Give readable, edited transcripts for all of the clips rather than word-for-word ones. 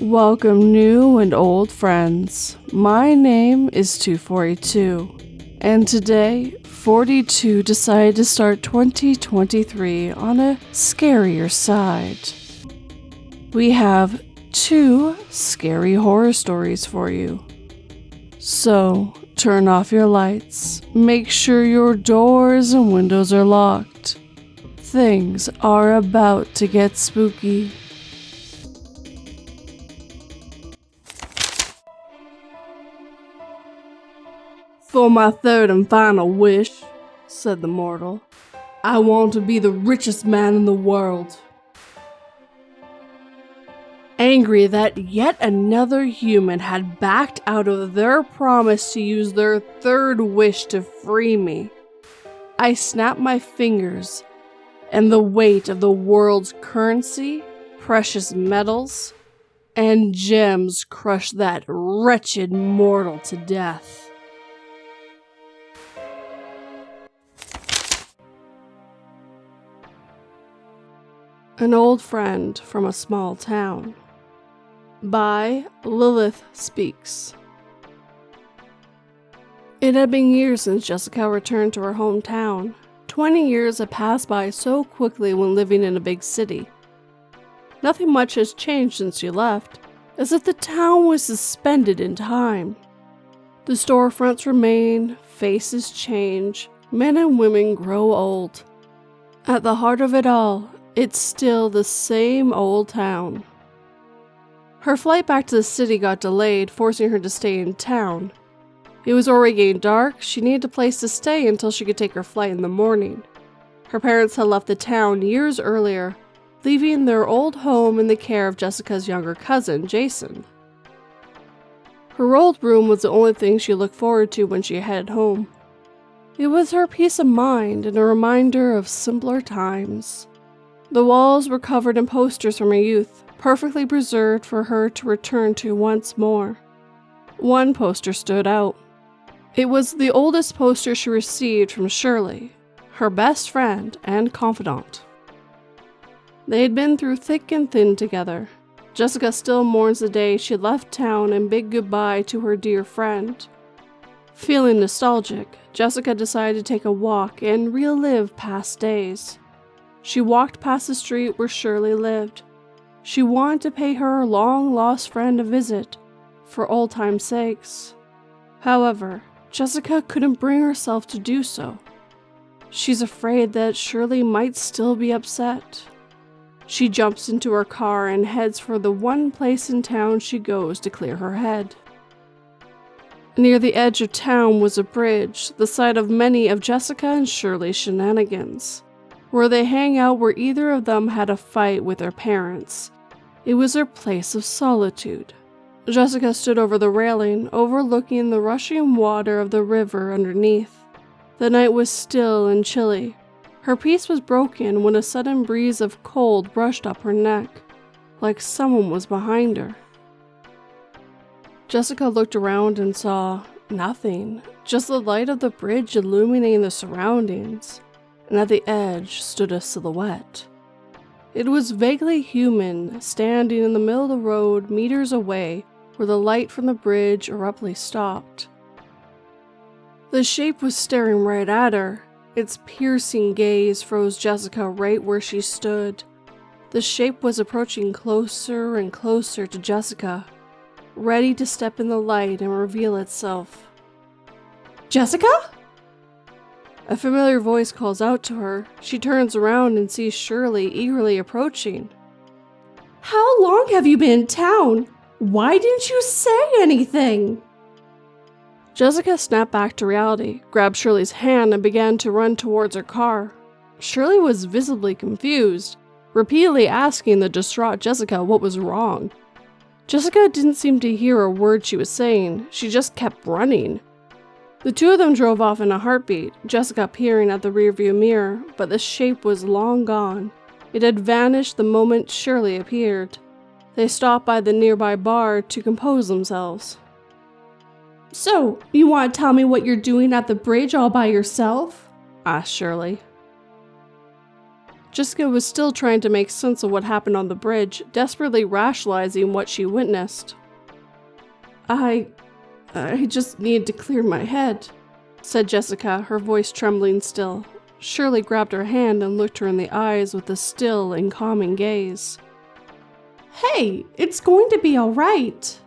Welcome new and old friends. My name is 2482, and today 42 decided to start 2023 on a scarier side. We have 2 scary horror stories for you. So, turn off your lights, make sure your doors and windows are locked. Things are about to get spooky. "For my third and final wish," said the mortal, "I want to be the richest man in the world." Angry that yet another human had backed out of their promise to use their third wish to free me, I snapped my fingers, and the weight of the world's currency, precious metals, and gems crushed that wretched mortal to death. An Old Friend from a Small Town by Lilith Speaks. It had been years since Jessica returned to her hometown. 20 years had passed by so quickly when living in a big city. Nothing much has changed since she left, as if the town was suspended in time. The storefronts remain, faces change, men and women grow old. At the heart of it all, it's still the same old town. Her flight back to the city got delayed, forcing her to stay in town. It was already getting dark. She needed a place to stay until she could take her flight in the morning. Her parents had left the town years earlier, leaving their old home in the care of Jessica's younger cousin, Jason. Her old room was the only thing she looked forward to when she headed home. It was her peace of mind and a reminder of simpler times. The walls were covered in posters from her youth, perfectly preserved for her to return to once more. One poster stood out. It was the oldest poster she received from Shirley, her best friend and confidant. They had been through thick and thin together. Jessica still mourns the day she left town and bid goodbye to her dear friend. Feeling nostalgic, Jessica decided to take a walk and relive past days. She walked past the street where Shirley lived. She wanted to pay her long-lost friend a visit, for old time's sakes. However, Jessica couldn't bring herself to do so. She's afraid that Shirley might still be upset. She jumps into her car and heads for the one place in town she goes to clear her head. Near the edge of town was a bridge, the site of many of Jessica and Shirley's shenanigans. Where they hang out where either of them had a fight with their parents. It was their place of solitude. Jessica stood over the railing, overlooking the rushing water of the river underneath. The night was still and chilly. Her peace was broken when a sudden breeze of cold brushed up her neck, like someone was behind her. Jessica looked around and saw nothing, just the light of the bridge illuminating the surroundings. And at the edge stood a silhouette. It was vaguely human, standing in the middle of the road meters away where the light from the bridge abruptly stopped. The shape was staring right at her. Its piercing gaze froze Jessica right where she stood. The shape was approaching closer and closer to Jessica, ready to step in the light and reveal itself. "Jessica?" A familiar voice calls out to her. She turns around and sees Shirley eagerly approaching. "How long have you been in town? Why didn't you say anything?" Jessica snapped back to reality, grabbed Shirley's hand, and began to run towards her car. Shirley was visibly confused, repeatedly asking the distraught Jessica what was wrong. Jessica didn't seem to hear a word she was saying. She just kept running. The two of them drove off in a heartbeat, Jessica peering at the rearview mirror, but the shape was long gone. It had vanished the moment Shirley appeared. They stopped by the nearby bar to compose themselves. "So, you want to tell me what you're doing at the bridge all by yourself?" asked Shirley. Jessica was still trying to make sense of what happened on the bridge, desperately rationalizing what she witnessed. I just need to clear my head, said Jessica, her voice trembling still. Shirley grabbed her hand and looked her in the eyes with a still and calming gaze. Hey, it's going to be all right.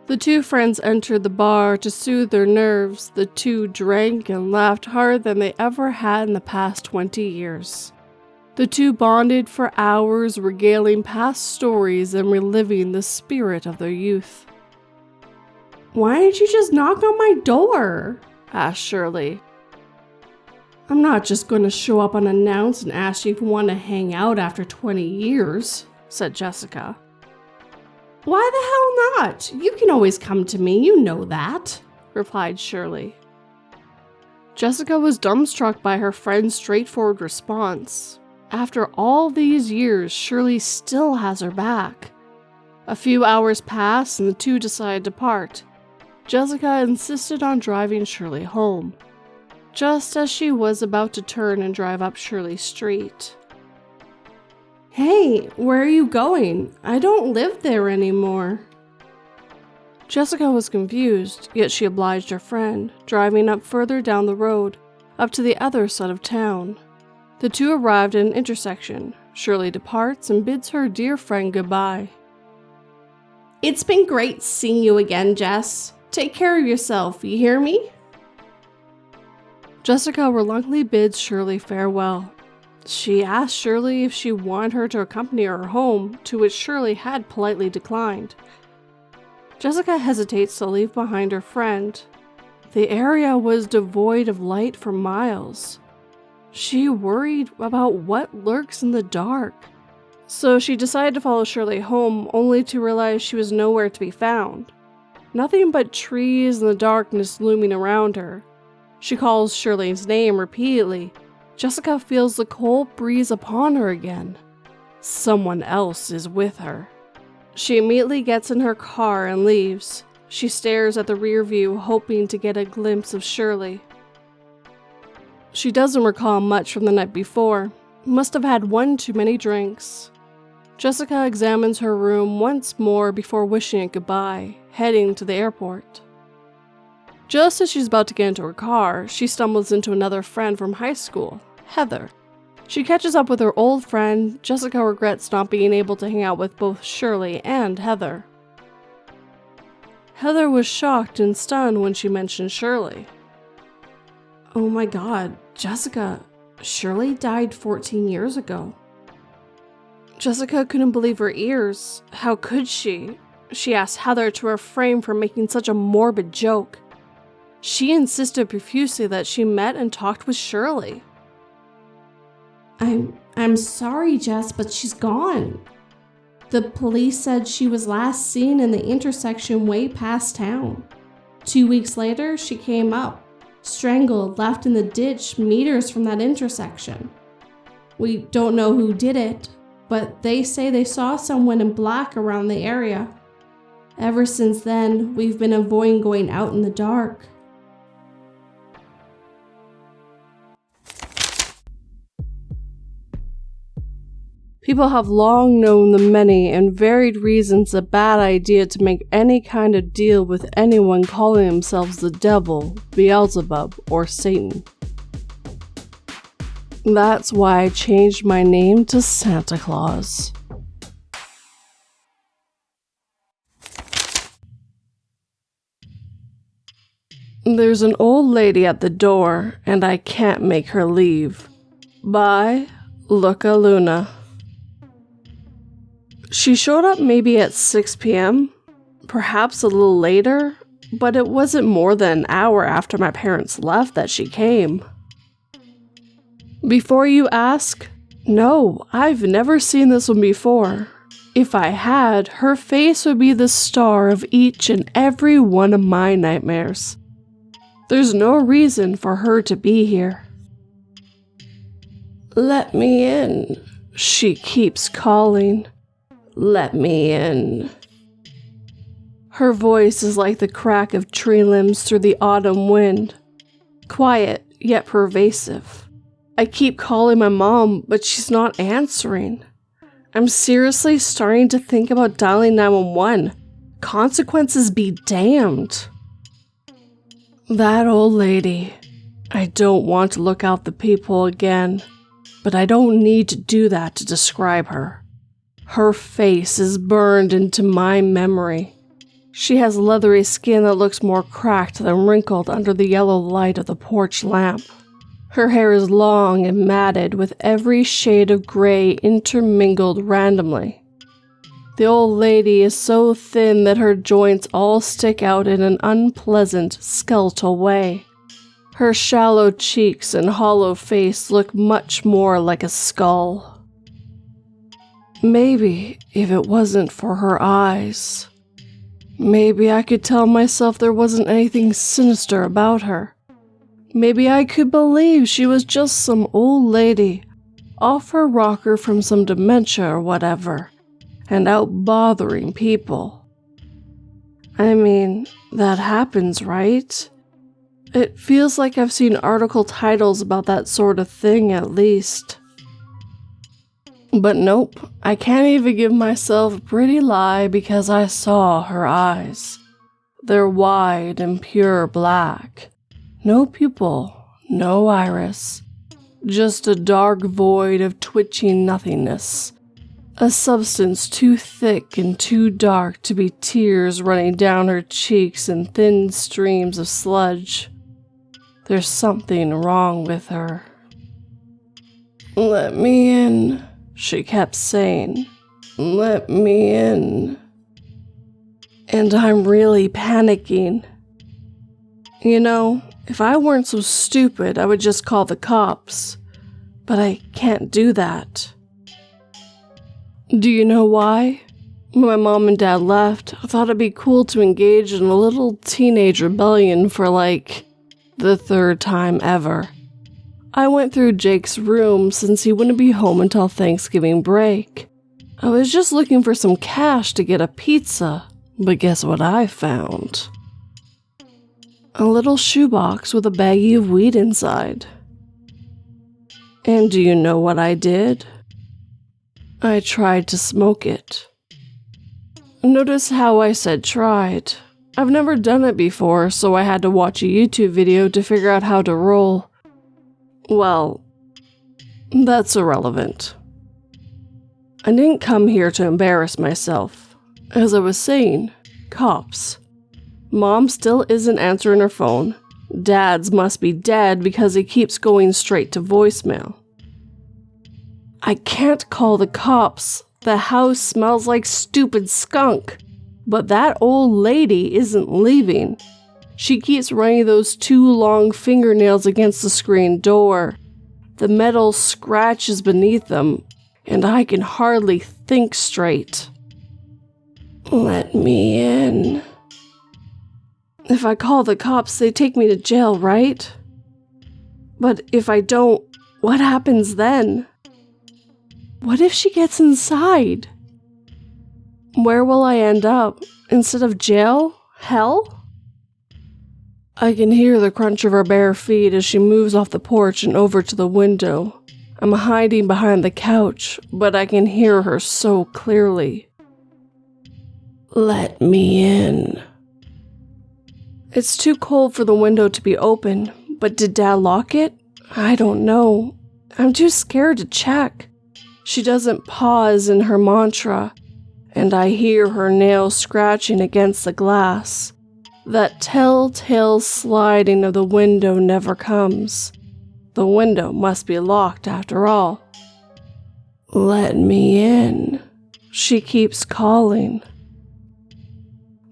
The two friends entered the bar to soothe their nerves. The two drank and laughed harder than they ever had in the past 20 years. The two bonded for hours, regaling past stories and reliving the spirit of their youth. Why didn't you just knock on my door? Asked Shirley. I'm not just going to show up unannounced and ask you if you want to hang out after 20 years, said Jessica. Why the hell not? You can always come to me, you know that, replied Shirley. Jessica was dumbstruck by her friend's straightforward response. After all these years, Shirley still has her back. A few hours passed and the two decided to part. Jessica insisted on driving Shirley home, just as she was about to turn and drive up Shirley Street. Hey, where are you going? I don't live there anymore. Jessica was confused, yet she obliged her friend, driving up further down the road, up to the other side of town. The two arrived at an intersection. Shirley departs and bids her dear friend goodbye. It's been great seeing you again, Jess. Take care of yourself, you hear me? Jessica reluctantly bids Shirley farewell. She asked Shirley if she wanted her to accompany her home, to which Shirley had politely declined. Jessica hesitates to leave behind her friend. The area was devoid of light for miles. She worried about what lurks in the dark. So she decided to follow Shirley home, only to realize she was nowhere to be found. Nothing but trees and the darkness looming around her. She calls Shirley's name repeatedly. Jessica feels the cold breeze upon her again. Someone else is with her. She immediately gets in her car and leaves. She stares at the rear view, hoping to get a glimpse of Shirley. She doesn't recall much from the night before. Must have had one too many drinks. Jessica examines her room once more before wishing it goodbye, heading to the airport. Just as she's about to get into her car, she stumbles into another friend from high school, Heather. She catches up with her old friend. Jessica regrets not being able to hang out with both Shirley and Heather. Heather was shocked and stunned when she mentioned Shirley. Oh my god, Jessica, Shirley died 14 years ago. Jessica couldn't believe her ears. How could she? She asked Heather to refrain from making such a morbid joke. She insisted profusely that she met and talked with Shirley. I'm sorry, Jess, but she's gone. The police said she was last seen in the intersection way past town. 2 weeks later, she came up, strangled, left in the ditch meters from that intersection. We don't know who did it, but they say they saw someone in black around the area. Ever since then, we've been avoiding going out in the dark. People have long known the many and varied reasons a bad idea to make any kind of deal with anyone calling themselves the devil, Beelzebub, or Satan. That's why I changed my name to Santa Claus. There's an old lady at the door, and I can't make her leave. By LurkaLuna. She showed up maybe at 6 p.m., perhaps a little later, but it wasn't more than an hour after my parents left that she came. Before you ask, no, I've never seen this one before. If I had, her face would be the star of each and every one of my nightmares. There's no reason for her to be here. Let me in, she keeps calling. Let me in. Her voice is like the crack of tree limbs through the autumn wind. Quiet, yet pervasive. I keep calling my mom, but she's not answering. I'm seriously starting to think about dialing 911. Consequences be damned. That old lady. I don't want to look out the peephole again, but I don't need to do that to describe her. Her face is burned into my memory. She has leathery skin that looks more cracked than wrinkled under the yellow light of the porch lamp. Her hair is long and matted with every shade of gray intermingled randomly. The old lady is so thin that her joints all stick out in an unpleasant, skeletal way. Her shallow cheeks and hollow face look much more like a skull. Maybe if it wasn't for her eyes, maybe I could tell myself there wasn't anything sinister about her. Maybe I could believe she was just some old lady, off her rocker from some dementia or whatever, and out bothering people. I mean, that happens, right? It feels like I've seen article titles about that sort of thing at least. But nope, I can't even give myself a pretty lie because I saw her eyes. They're wide and pure black. No pupil, no iris. Just a dark void of twitching nothingness. A substance too thick and too dark to be tears running down her cheeks in thin streams of sludge. There's something wrong with her. "Let me in," she kept saying. "Let me in." And I'm really panicking. You know, if I weren't so stupid, I would just call the cops. But I can't do that. Do you know why? When my mom and dad left, I thought it'd be cool to engage in a little teenage rebellion for the third time ever. I went through Jake's room since he wouldn't be home until Thanksgiving break. I was just looking for some cash to get a pizza, but guess what I found? A little shoebox with a baggie of weed inside. And do you know what I did? I tried to smoke it. Notice how I said tried. I've never done it before, so I had to watch a YouTube video to figure out how to roll. Well, that's irrelevant. I didn't come here to embarrass myself. As I was saying, cops. Mom still isn't answering her phone. Dad's must be dead because he keeps going straight to voicemail. I can't call the cops. The house smells like stupid skunk. But that old lady isn't leaving. She keeps running those two long fingernails against the screen door. The metal scratches beneath them, and I can hardly think straight. Let me in. If I call the cops, they take me to jail, right? But if I don't, what happens then? What if she gets inside? Where will I end up? Instead of jail? Hell? I can hear the crunch of her bare feet as she moves off the porch and over to the window. I'm hiding behind the couch, but I can hear her so clearly. Let me in. It's too cold for the window to be open, but did Dad lock it? I don't know. I'm too scared to check. She doesn't pause in her mantra, and I hear her nails scratching against the glass. That telltale sliding of the window never comes. The window must be locked after all. Let me in. She keeps calling.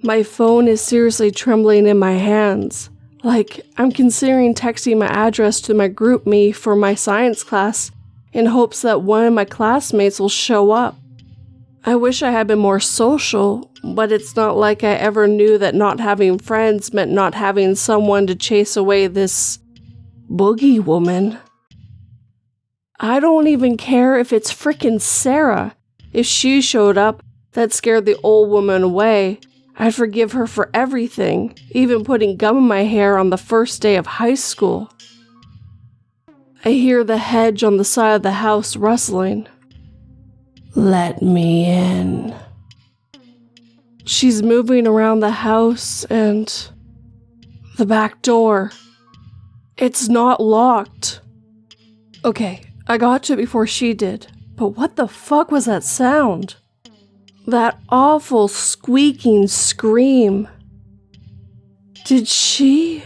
My phone is seriously trembling in my hands, like I'm considering texting my address to my group me for my science class in hopes that one of my classmates will show up. I wish I had been more social, but it's not like I ever knew that not having friends meant not having someone to chase away this boogie woman. I don't even care if it's frickin' Sarah. If she showed up, that scared the old woman away. I'd forgive her for everything, even putting gum in my hair on the first day of high school. I hear the hedge on the side of the house rustling. Let me in. She's moving around the house and the back door. It's not locked. Okay, I got to it before she did, but what the fuck was that sound? That awful squeaking scream. Did she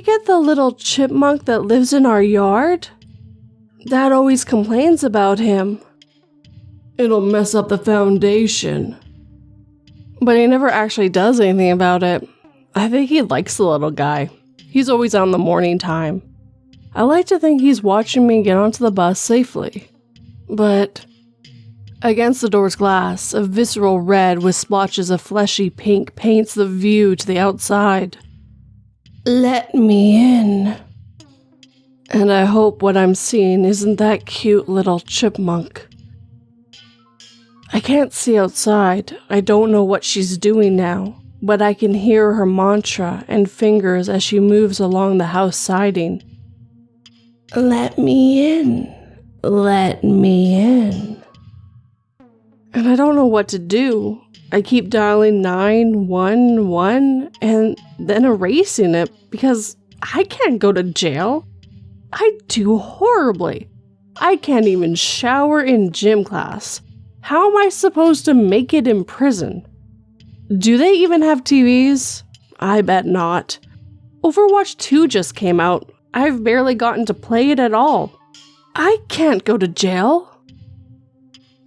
get the little chipmunk that lives in our yard? Dad always complains about him. It'll mess up the foundation. But he never actually does anything about it. I think he likes the little guy. He's always on the morning time. I like to think he's watching me get onto the bus safely. But against the door's glass, a visceral red with splotches of fleshy pink paints the view to the outside. Let me in. And I hope what I'm seeing isn't that cute little chipmunk. I can't see outside. I don't know what she's doing now, but I can hear her mantra and fingers as she moves along the house siding. Let me in. Let me in. And I don't know what to do. I keep dialing 911 and then erasing it because I can't go to jail. I do horribly. I can't even shower in gym class. How am I supposed to make it in prison? Do they even have TVs? I bet not. Overwatch 2 just came out. I've barely gotten to play it at all. I can't go to jail.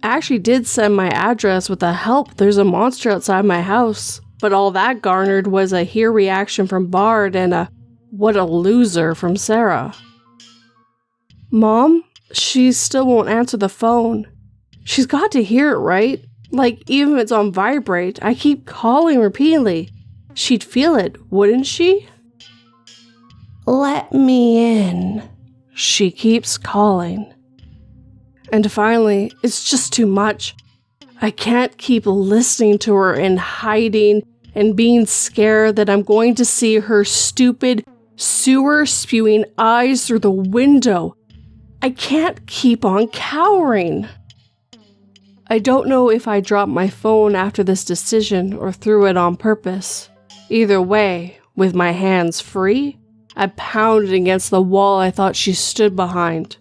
I actually did send my address with a help. There's a monster outside my house. But all that garnered was a hear reaction from Bard and a what a loser from Sarah. Mom, she still won't answer the phone. She's got to hear it, right? Like, even if it's on vibrate, I keep calling repeatedly. She'd feel it, wouldn't she? Let me in. She keeps calling. And finally, it's just too much. I can't keep listening to her and hiding and being scared that I'm going to see her stupid, sewer-spewing eyes through the window. I can't keep on cowering. I don't know if I dropped my phone after this decision or threw it on purpose. Either way, with my hands free, I pounded against the wall I thought she stood behind.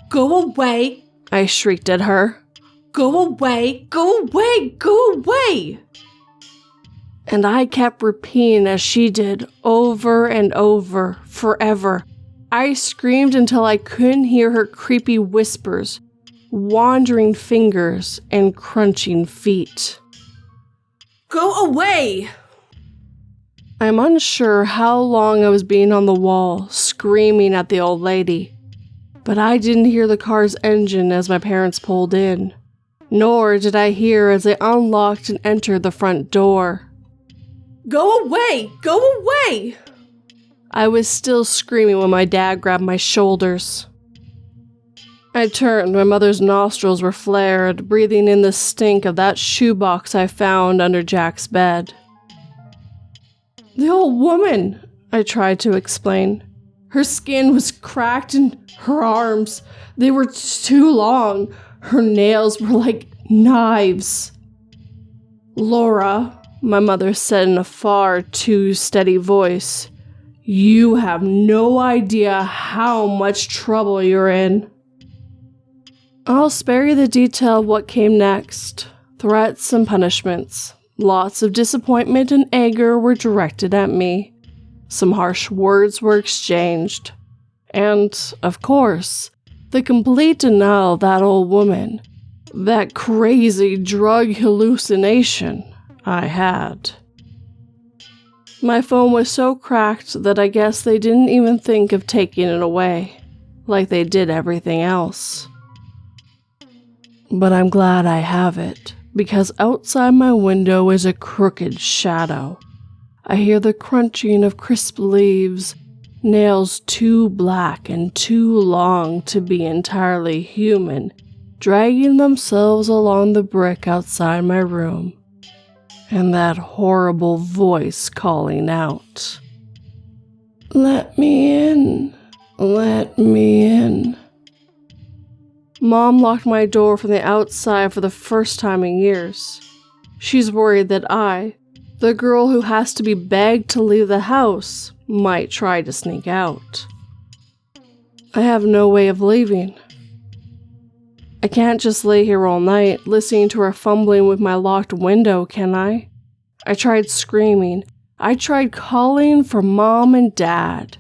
Go away, I shrieked at her. Go away, go away, go away! And I kept repeating as she did, over and over, forever. I screamed until I couldn't hear her creepy whispers, wandering fingers, and crunching feet. Go away! I'm unsure how long I was being on the wall, screaming at the old lady, but I didn't hear the car's engine as my parents pulled in, nor did I hear as they unlocked and entered the front door. Go away! Go away! I was still screaming when my dad grabbed my shoulders. I turned. My mother's nostrils were flared, breathing in the stink of that shoebox I found under Jack's bed. The old woman, I tried to explain. Her skin was cracked and her arms, they were too long. Her nails were like knives. Laura, my mother said in a far too steady voice, you have no idea how much trouble you're in. I'll spare you the detail of what came next. Threats and punishments. Lots of disappointment and anger were directed at me. Some harsh words were exchanged. And, of course, the complete denial of that old woman. That crazy drug hallucination I had. My phone was so cracked that I guess they didn't even think of taking it away, like they did everything else. But I'm glad I have it, because outside my window is a crooked shadow. I hear the crunching of crisp leaves, nails too black and too long to be entirely human, dragging themselves along the brick outside my room. And that horrible voice calling out, "Let me in, Let me in. Mom locked my door from the outside for the first time in years. She's worried that I, the girl who has to be begged to leave the house, might try to sneak out. I have no way of leaving. I can't just lay here all night listening to her fumbling with my locked window, can I? I tried screaming. I tried calling for Mom and Dad.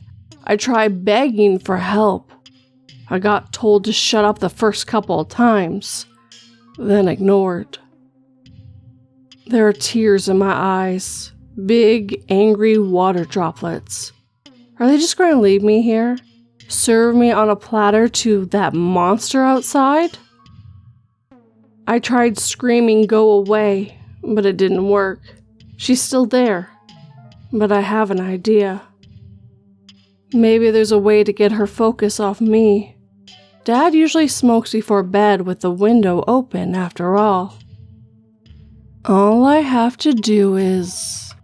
I tried begging for help. I got told to shut up the first couple of times, then ignored. There are tears in my eyes, big, angry water droplets. Are they just going to leave me here? Serve me on a platter to that monster outside? I tried screaming go away, but it didn't work. She's still there, but I have an idea. Maybe there's a way to get her focus off me. Dad usually smokes before bed with the window open after all. All I have to do is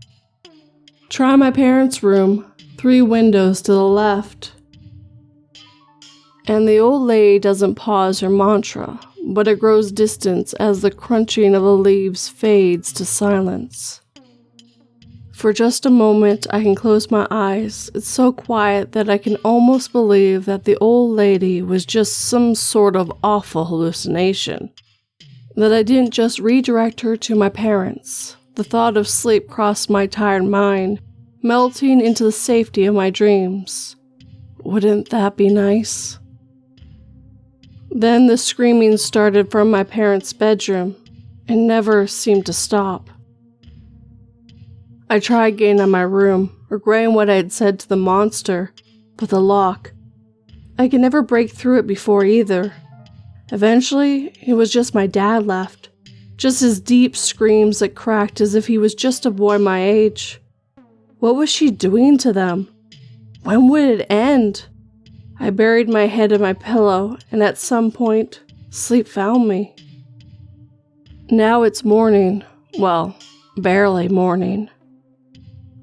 try my parents' room, 3 windows to the left. And the old lady doesn't pause her mantra, but it grows distant as the crunching of the leaves fades to silence. For just a moment, I can close my eyes. It's so quiet that I can almost believe that the old lady was just some sort of awful hallucination. That I didn't just redirect her to my parents. The thought of sleep crossed my tired mind, melting into the safety of my dreams. Wouldn't that be nice? Then the screaming started from my parents' bedroom. It never seemed to stop. I tried getting in my room, regretting what I had said to the monster, but the lock, I could never break through it before either. Eventually, it was just my dad left, just his deep screams that cracked as if he was just a boy my age. What was she doing to them? When would it end? I buried my head in my pillow, and at some point, sleep found me. Now it's morning. Well, barely morning.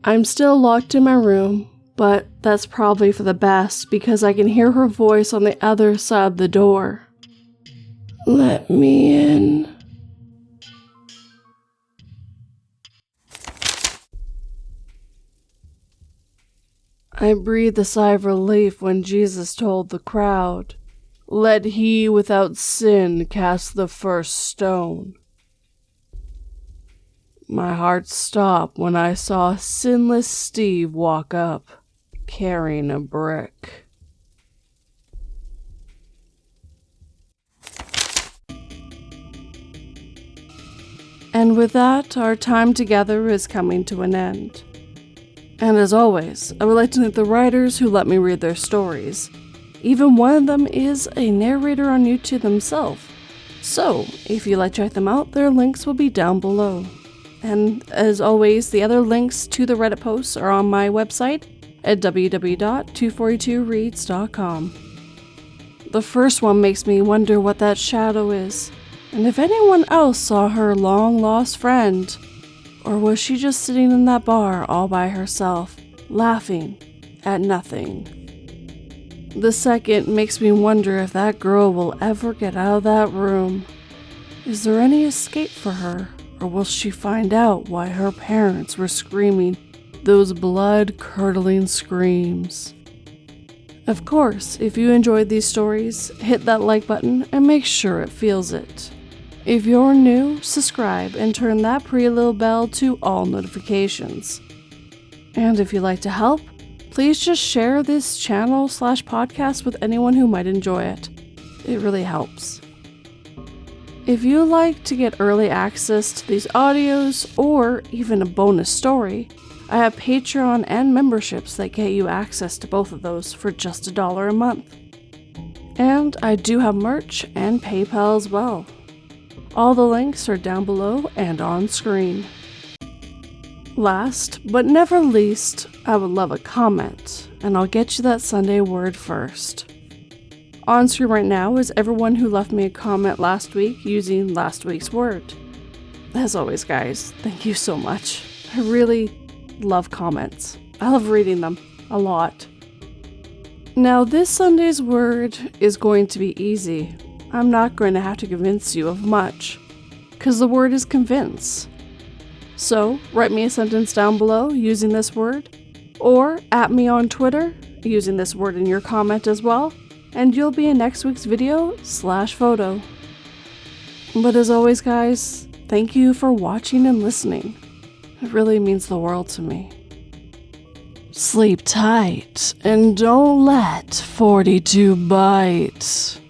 I'm still locked in my room, but that's probably for the best because I can hear her voice on the other side of the door. Let me in. I breathed a sigh of relief when Jesus told the crowd, "Let he without sin cast the first stone." My heart stopped when I saw sinless Steve walk up, carrying a brick. And with that, our time together is coming to an end. And as always, I would like to thank the writers who let me read their stories. Even one of them is a narrator on YouTube themselves. So, if you'd like to check them out, their links will be down below. And as always, the other links to the Reddit posts are on my website at www.242reads.com. The first one makes me wonder what that shadow is, and if anyone else saw her long-lost friend, or was she just sitting in that bar all by herself, laughing at nothing? The second makes me wonder if that girl will ever get out of that room. Is there any escape for her? Or will she find out why her parents were screaming those blood-curdling screams? Of course, if you enjoyed these stories, hit that like button and make sure it feels it. If you're new, subscribe and turn that pretty little bell to all notifications. And if you'd like to help, please just share this channel/podcast with anyone who might enjoy it. It really helps. If you'd like to get early access to these audios or even a bonus story, I have Patreon and memberships that get you access to both of those for just $1 a month. And I do have merch and PayPal as well. All the links are down below and on screen. Last but never least, I would love a comment, and I'll get you that Sunday word first. On screen right now is everyone who left me a comment last week using last week's word. As always, guys, thank you so much. I really love comments. I love reading them a lot. Now, this Sunday's word is going to be easy. I'm not going to have to convince you of much, because the word is convince. So, write me a sentence down below using this word, or at me on Twitter using this word in your comment as well, and you'll be in next week's video/photo. But as always, guys, thank you for watching and listening. It really means the world to me. Sleep tight and don't let 42 bite.